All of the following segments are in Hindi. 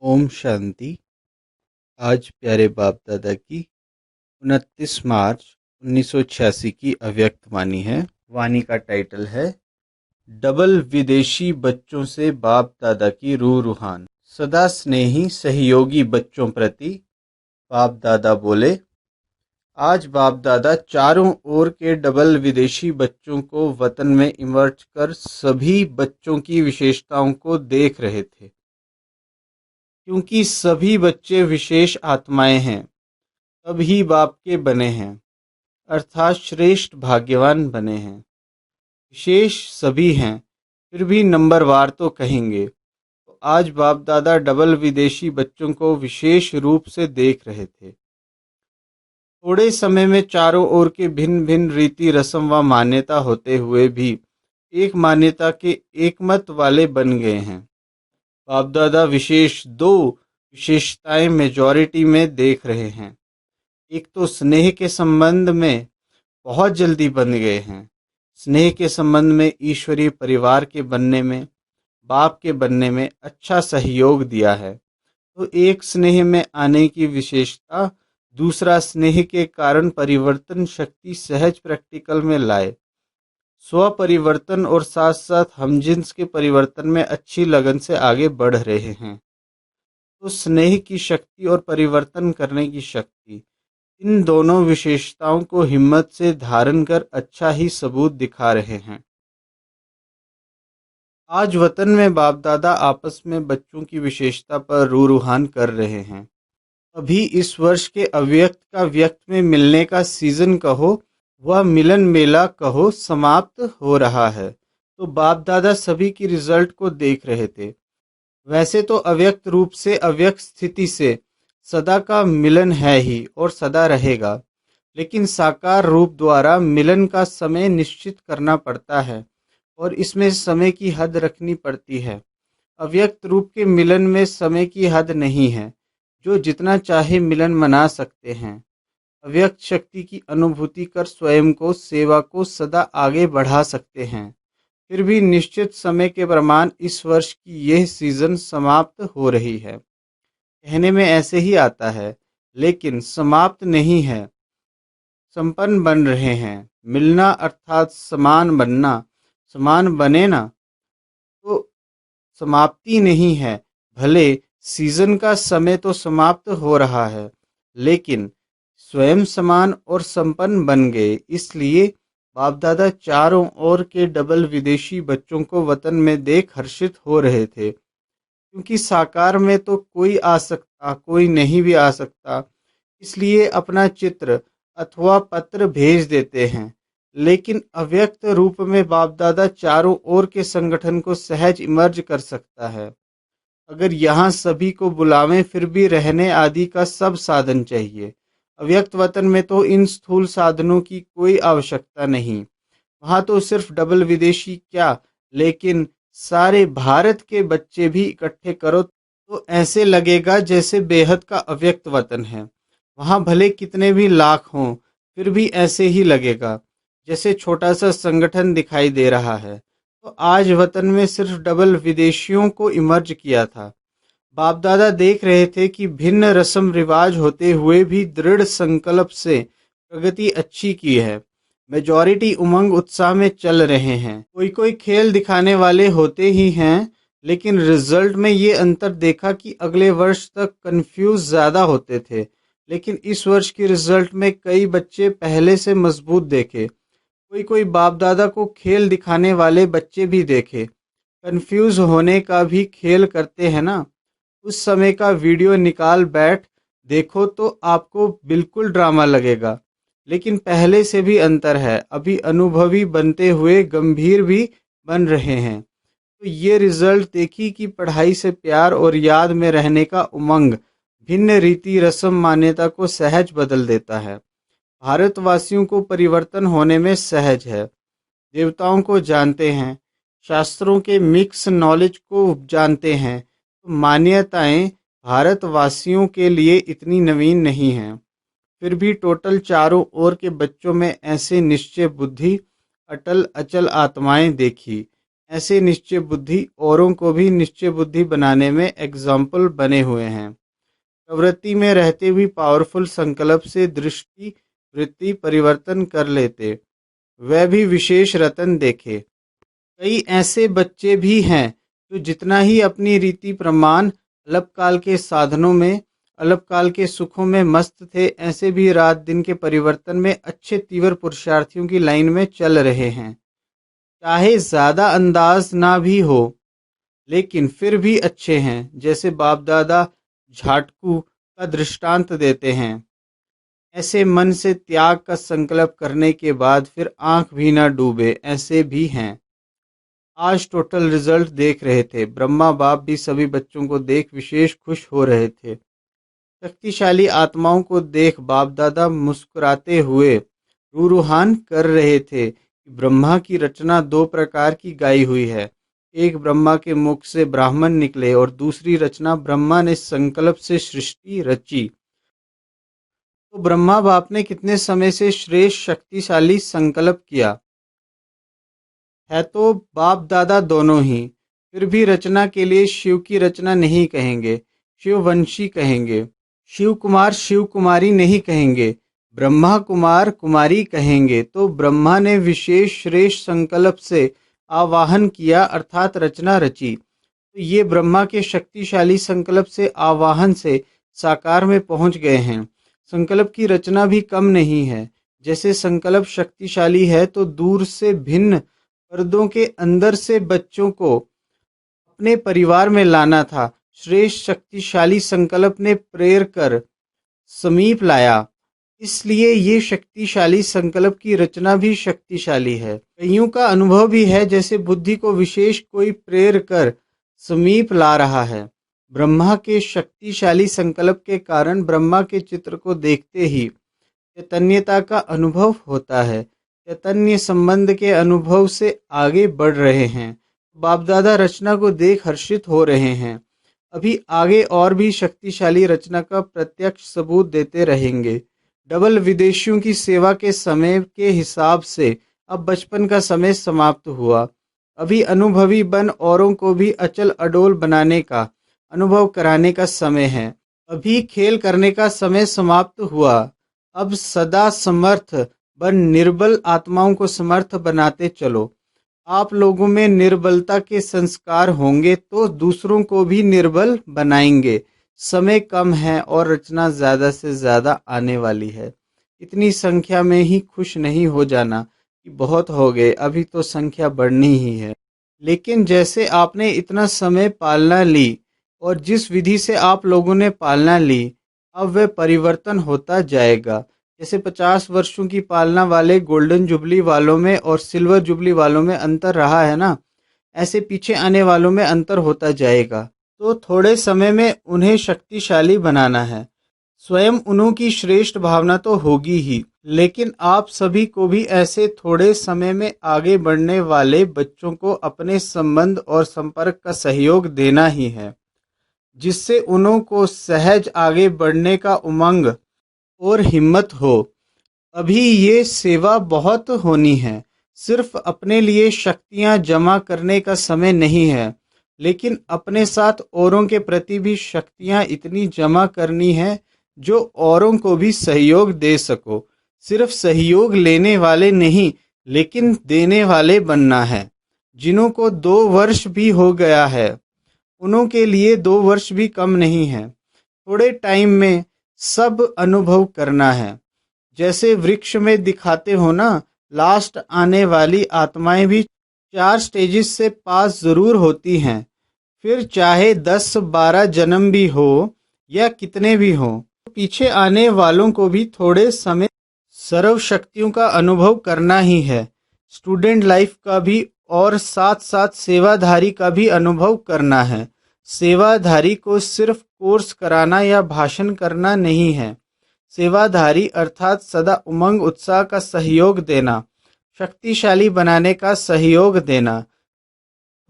ओम शांति। आज प्यारे बाप दादा की 29 मार्च 1986 की अव्यक्त वाणी है। वाणी का टाइटल है डबल विदेशी बच्चों से बाप दादा की रूह रूहान। सदा स्नेही सहयोगी बच्चों प्रति बाप दादा बोले, आज बाप दादा चारों ओर के डबल विदेशी बच्चों को वतन में इमर्ज कर सभी बच्चों की विशेषताओं को देख रहे थे, क्योंकि सभी बच्चे विशेष आत्माएं हैं, तभी बाप के बने हैं, अर्थात श्रेष्ठ भाग्यवान बने हैं। विशेष सभी हैं, फिर भी नंबरवार तो कहेंगे। तो आज बाप दादा डबल विदेशी बच्चों को विशेष रूप से देख रहे थे। थोड़े समय में चारों ओर के भिन्न भिन्न रीति रस्म व मान्यता होते हुए भी एक मान्यता के एकमत वाले बन गए हैं। बाप दादा विशेष दो विशेषताएं मेजॉरिटी में देख रहे हैं। एक तो स्नेह के संबंध में बहुत जल्दी बन गए हैं। स्नेह के संबंध में ईश्वरीय परिवार के बनने में, बाप के बनने में अच्छा सहयोग दिया है। तो एक स्नेह में आने की विशेषता, दूसरा स्नेह के कारण परिवर्तन शक्ति सहज प्रैक्टिकल में लाए, स्व परिवर्तन और साथ साथ हमजिन्स के परिवर्तन में अच्छी लगन से आगे बढ़ रहे हैं। तो स्नेह की शक्ति और परिवर्तन करने की शक्ति, इन दोनों विशेषताओं को हिम्मत से धारण कर अच्छा ही सबूत दिखा रहे हैं। आज वतन में बाप दादा आपस में बच्चों की विशेषता पर रूहान कर रहे हैं। अभी इस वर्ष के अव्यक्त का व्यक्त में मिलने का सीजन कहो, वह मिलन मेला कहो, समाप्त हो रहा है। तो बाप दादा सभी की रिजल्ट को देख रहे थे। वैसे तो अव्यक्त रूप से अव्यक्त स्थिति से सदा का मिलन है ही और सदा रहेगा, लेकिन साकार रूप द्वारा मिलन का समय निश्चित करना पड़ता है और इसमें समय की हद रखनी पड़ती है। अव्यक्त रूप के मिलन में समय की हद नहीं है, जो जितना चाहे मिलन मना सकते हैं। अव्यक्त शक्ति की अनुभूति कर स्वयं को, सेवा को सदा आगे बढ़ा सकते हैं। फिर भी निश्चित समय के प्रमाण इस वर्ष की यह सीजन समाप्त हो रही है। कहने में ऐसे ही आता है, लेकिन समाप्त नहीं है, संपन्न बन रहे हैं। मिलना अर्थात समान बनना, समान बने ना, तो समाप्ति नहीं है। भले सीजन का समय तो समाप्त हो रहा है, लेकिन स्वयं समान और संपन्न बन गए। इसलिए बाप दादा चारों ओर के डबल विदेशी बच्चों को वतन में देख हर्षित हो रहे थे, क्योंकि साकार में तो कोई आ सकता, कोई नहीं भी आ सकता, इसलिए अपना चित्र अथवा पत्र भेज देते हैं। लेकिन अव्यक्त रूप में बाप दादा चारों ओर के संगठन को सहज इमर्ज कर सकता है। अगर यहाँ सभी को बुलावें, फिर भी रहने आदि का सब साधन चाहिए। अव्यक्त वतन में तो इन स्थूल साधनों की कोई आवश्यकता नहीं। वहाँ तो सिर्फ डबल विदेशी क्या, लेकिन सारे भारत के बच्चे भी इकट्ठे करो तो ऐसे लगेगा जैसे बेहद का अव्यक्त वतन है। वहाँ भले कितने भी लाख हों, फिर भी ऐसे ही लगेगा जैसे छोटा सा संगठन दिखाई दे रहा है। तो आज वतन में सिर्फ डबल विदेशियों को इमर्ज किया था। बाप दादा देख रहे थे कि भिन्न रस्म रिवाज होते हुए भी दृढ़ संकल्प से प्रगति अच्छी की है। मेजॉरिटी उमंग उत्साह में चल रहे हैं। कोई कोई खेल दिखाने वाले होते ही हैं, लेकिन रिजल्ट में ये अंतर देखा कि अगले वर्ष तक कंफ्यूज ज़्यादा होते थे, लेकिन इस वर्ष की रिजल्ट में कई बच्चे पहले से मजबूत देखे। कोई कोई बाप दादा को खेल दिखाने वाले बच्चे भी देखे। कंफ्यूज होने का भी खेल करते हैं ना, उस समय का वीडियो निकाल बैठ देखो तो आपको बिल्कुल ड्रामा लगेगा, लेकिन पहले से भी अंतर है। अभी अनुभवी बनते हुए गंभीर भी बन रहे हैं। तो ये रिजल्ट देखी कि पढ़ाई से प्यार और याद में रहने का उमंग भिन्न रीति रस्म मान्यता को सहज बदल देता है। भारतवासियों को परिवर्तन होने में सहज है। देवताओं को जानते हैं, शास्त्रों के मिक्स नॉलेज को जानते हैं, तो मान्यताएं भारतवासियों के लिए इतनी नवीन नहीं हैं। फिर भी टोटल चारों ओर के बच्चों में ऐसे निश्चय बुद्धि, अटल अचल आत्माएं देखी, ऐसे निश्चय बुद्धि औरों को भी निश्चय बुद्धि बनाने में एग्जाम्पल बने हुए हैं। प्रवृत्ति में रहते भी पावरफुल संकल्प से दृष्टि वृत्ति परिवर्तन कर लेते, वह भी विशेष रतन देखे। कई ऐसे बच्चे भी हैं जो जितना ही अपनी रीति प्रमाण अल्पकाल के साधनों में अल्पकाल के सुखों में मस्त थे, ऐसे भी रात दिन के परिवर्तन में अच्छे तीव्र पुरुषार्थियों की लाइन में चल रहे हैं। चाहे ज्यादा अंदाज ना भी हो, लेकिन फिर भी अच्छे हैं, जैसे बाप दादा झाटकू का दृष्टांत देते हैं। ऐसे मन से त्याग का संकल्प करने के बाद फिर आंख भी ना डूबे, ऐसे भी हैं। आज टोटल रिजल्ट देख रहे थे, ब्रह्मा बाप भी सभी बच्चों को देख विशेष खुश हो रहे थे। शक्तिशाली आत्माओं को देख बाप दादा मुस्कुराते हुए रूरुहान कर रहे थे कि ब्रह्मा की रचना दो प्रकार की गाई हुई है। एक ब्रह्मा के मुख से ब्राह्मण निकले और दूसरी रचना ब्रह्मा ने संकल्प से सृष्टि रची। तो ब्रह्मा बाप ने कितने समय से श्रेष्ठ शक्तिशाली संकल्प किया है, तो बाप दादा दोनों ही। फिर भी रचना के लिए शिव की रचना नहीं कहेंगे, शिववंशी कहेंगे। शिव कुमार शिव कुमारी नहीं कहेंगे, ब्रह्मा कुमार कुमारी कहेंगे। तो ब्रह्मा ने विशेष श्रेष्ठ संकल्प से आवाहन किया, अर्थात रचना रची। तो ये ब्रह्मा के शक्तिशाली संकल्प से आवाहन से साकार में पहुंच गए हैं। संकल्प की रचना भी कम नहीं है। जैसे संकल्प शक्तिशाली है तो दूर से भिन्न पर्दों के अंदर से बच्चों को अपने परिवार में लाना था, श्रेष्ठ शक्तिशाली संकल्प ने प्रेर कर समीप लाया। इसलिए ये शक्तिशाली संकल्प की रचना भी शक्तिशाली है। कईयों का अनुभव भी है, जैसे बुद्धि को विशेष कोई प्रेर कर समीप ला रहा है। ब्रह्मा के शक्तिशाली संकल्प के कारण ब्रह्मा के चित्र को देखते ही चैतन्यता का अनुभव होता है। चैतन्य संबंध के अनुभव से आगे बढ़ रहे हैं। बाप दादा रचना को देख हर्षित हो रहे हैं। अभी आगे और भी शक्तिशाली रचना का प्रत्यक्ष सबूत देते रहेंगे। डबल विदेशियों की सेवा के समय के हिसाब से अब बचपन का समय समाप्त हुआ। अभी अनुभवी बन औरों को भी अचल अडोल बनाने का अनुभव कराने का समय है। अभी खेल करने का समय समाप्त हुआ। अब सदा समर्थ बन निर्बल आत्माओं को समर्थ बनाते चलो। आप लोगों में निर्बलता के संस्कार होंगे तो दूसरों को भी निर्बल बनाएंगे। समय कम है और रचना ज़्यादा से ज़्यादा आने वाली है। इतनी संख्या में ही खुश नहीं हो जाना कि बहुत हो गए, अभी तो संख्या बढ़नी ही है। लेकिन जैसे आपने इतना समय पालना ली और जिस विधि से आप लोगों ने पालना ली, अब वह परिवर्तन होता जाएगा। जैसे 50 वर्षों की पालना वाले गोल्डन जुबली वालों में और सिल्वर जुबली वालों में अंतर रहा है ना, ऐसे पीछे आने वालों में अंतर होता जाएगा। तो थोड़े समय में उन्हें शक्तिशाली बनाना है। स्वयं उन्हों की श्रेष्ठ भावना तो होगी ही, लेकिन आप सभी को भी ऐसे थोड़े समय में आगे बढ़ने वाले बच्चों को अपने संबंध और संपर्क का सहयोग देना ही है, जिससे उन्हों को सहज आगे बढ़ने का उमंग और हिम्मत हो। अभी ये सेवा बहुत होनी है। सिर्फ अपने लिए शक्तियां जमा करने का समय नहीं है, लेकिन अपने साथ औरों के प्रति भी शक्तियां इतनी जमा करनी है जो औरों को भी सहयोग दे सको। सिर्फ सहयोग लेने वाले नहीं, लेकिन देने वाले बनना है। जिन्हों को 2 वर्ष भी हो गया है, उन्हों के लिए 2 वर्ष भी कम नहीं है। थोड़े टाइम में सब अनुभव करना है। जैसे वृक्ष में दिखाते हो ना, लास्ट आने वाली आत्माएं भी 4 स्टेजेस से पास जरूर होती हैं। फिर चाहे 10-12 जन्म भी हो या कितने भी हो, पीछे आने वालों को भी थोड़े समय सर्व शक्तियों का अनुभव करना ही है। स्टूडेंट लाइफ का भी और साथ साथ सेवाधारी का भी अनुभव करना है। सेवाधारी को सिर्फ कोर्स कराना या भाषण करना नहीं है। सेवाधारी अर्थात सदा उमंग उत्साह का सहयोग देना, शक्तिशाली बनाने का सहयोग देना।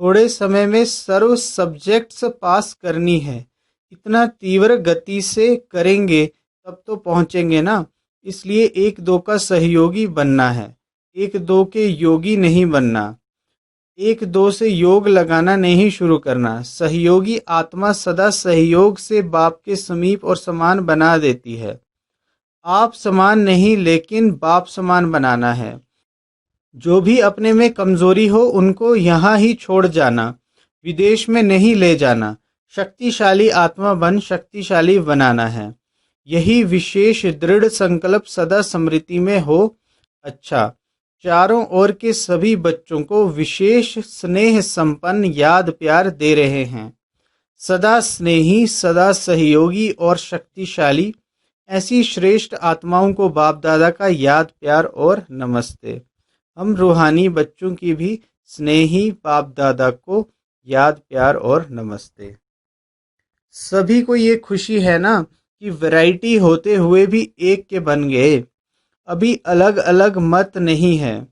थोड़े समय में सर्व सब्जेक्ट्स पास करनी है। इतना तीव्र गति से करेंगे तब तो पहुंचेंगे ना। इसलिए 1-2 का सहयोगी बनना है, 1-2 के योगी नहीं बनना। एक दो से योग लगाना नहीं शुरू करना। सहयोगी आत्मा सदा सहयोग से बाप के समीप और समान बना देती है। आप समान नहीं लेकिन बाप समान बनाना है। जो भी अपने में कमजोरी हो उनको यहाँ ही छोड़ जाना, विदेश में नहीं ले जाना। शक्तिशाली आत्मा बन शक्तिशाली बनाना है। यही विशेष दृढ़ संकल्प सदा स्मृति में हो। अच्छा, चारों ओर के सभी बच्चों को विशेष स्नेह संपन्न याद प्यार दे रहे हैं। सदा स्नेही, सदा सहयोगी और शक्तिशाली ऐसी श्रेष्ठ आत्माओं को बाप दादा का याद प्यार और नमस्ते। हम रूहानी बच्चों की भी स्नेही बाप दादा को याद प्यार और नमस्ते। सभी को ये खुशी है ना कि वैरायटी होते हुए भी एक के बन गए। अभी अलग अलग मत नहीं है,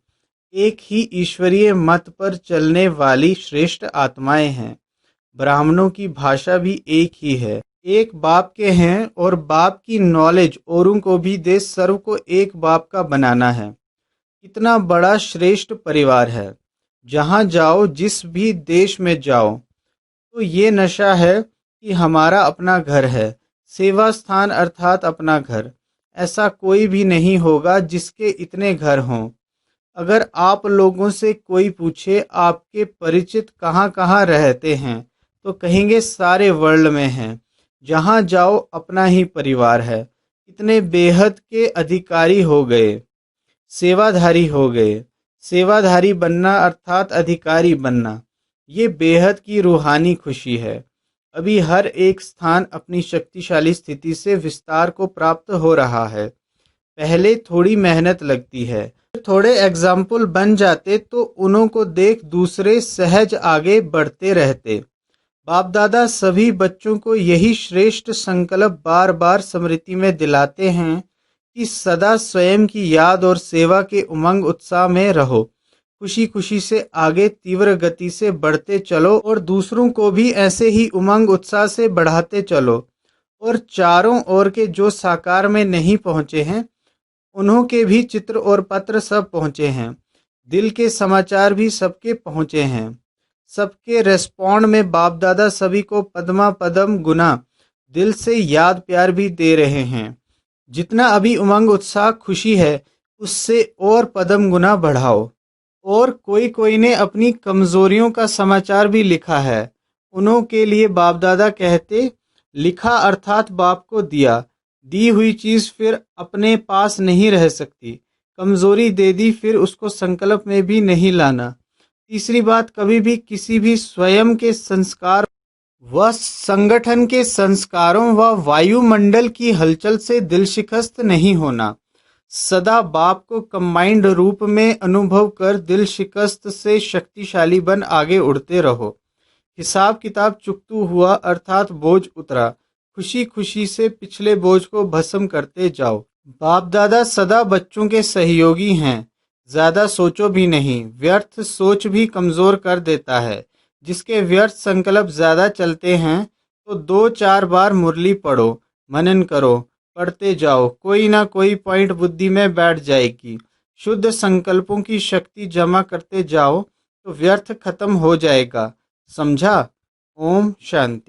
एक ही ईश्वरीय मत पर चलने वाली श्रेष्ठ आत्माएं हैं। ब्राह्मणों की भाषा भी एक ही है, एक बाप के हैं और बाप की नॉलेज औरों को भी दे। सर्व को एक बाप का बनाना है। कितना बड़ा श्रेष्ठ परिवार है। जहाँ जाओ, जिस भी देश में जाओ, तो ये नशा है कि हमारा अपना घर है। सेवा स्थान अर्थात अपना घर। ऐसा कोई भी नहीं होगा जिसके इतने घर हों। अगर आप लोगों से कोई पूछे आपके परिचित कहाँ कहाँ रहते हैं, तो कहेंगे सारे वर्ल्ड में हैं। जहाँ जाओ अपना ही परिवार है। इतने बेहद के अधिकारी हो गए, सेवाधारी हो गए। सेवाधारी बनना अर्थात अधिकारी बनना, ये बेहद की रूहानी खुशी है। अभी हर एक स्थान अपनी शक्तिशाली स्थिति से विस्तार को प्राप्त हो रहा है। पहले थोड़ी मेहनत लगती है, थोड़े एग्जाम्पल बन जाते तो उन्हों को देख दूसरे सहज आगे बढ़ते रहते। बाप दादा सभी बच्चों को यही श्रेष्ठ संकल्प बार बार स्मृति में दिलाते हैं कि सदा स्वयं की याद और सेवा के उमंग उत्साह में रहो। खुशी खुशी से आगे तीव्र गति से बढ़ते चलो और दूसरों को भी ऐसे ही उमंग उत्साह से बढ़ाते चलो। और चारों ओर के जो साकार में नहीं पहुंचे हैं, उन्हों के भी चित्र और पत्र सब पहुंचे हैं। दिल के समाचार भी सबके पहुंचे हैं। सबके रेस्पॉन्ड में बाप दादा सभी को पद्मा पदम गुना दिल से याद प्यार भी दे रहे हैं। जितना अभी उमंग उत्साह खुशी है, उससे और पदम गुना बढ़ाओ। और कोई कोई ने अपनी कमजोरियों का समाचार भी लिखा है। उन्हों के लिए बाप दादा कहते, लिखा अर्थात बाप को दिया। दी हुई चीज फिर अपने पास नहीं रह सकती। कमजोरी दे दी फिर उसको संकल्प में भी नहीं लाना। तीसरी बात, कभी भी किसी भी स्वयं के संस्कार व संगठन के संस्कारों व वायुमंडल की हलचल से दिल शिकस्त नहीं होना। सदा बाप को कंबाइंड रूप में अनुभव कर दिल शिकस्त से शक्तिशाली बन आगे उड़ते रहो। हिसाब किताब चुकतू हुआ अर्थात बोझ उतरा। खुशी खुशी से पिछले बोझ को भस्म करते जाओ। बाप दादा सदा बच्चों के सहयोगी हैं। ज्यादा सोचो भी नहीं, व्यर्थ सोच भी कमजोर कर देता है। जिसके व्यर्थ संकल्प ज्यादा चलते हैं तो 2-4 बार मुरली पढ़ो, मनन करो, पढ़ते जाओ, कोई ना कोई पॉइंट बुद्धि में बैठ जाएगी। शुद्ध संकल्पों की शक्ति जमा करते जाओ तो व्यर्थ खत्म हो जाएगा। समझा? ओम शांति।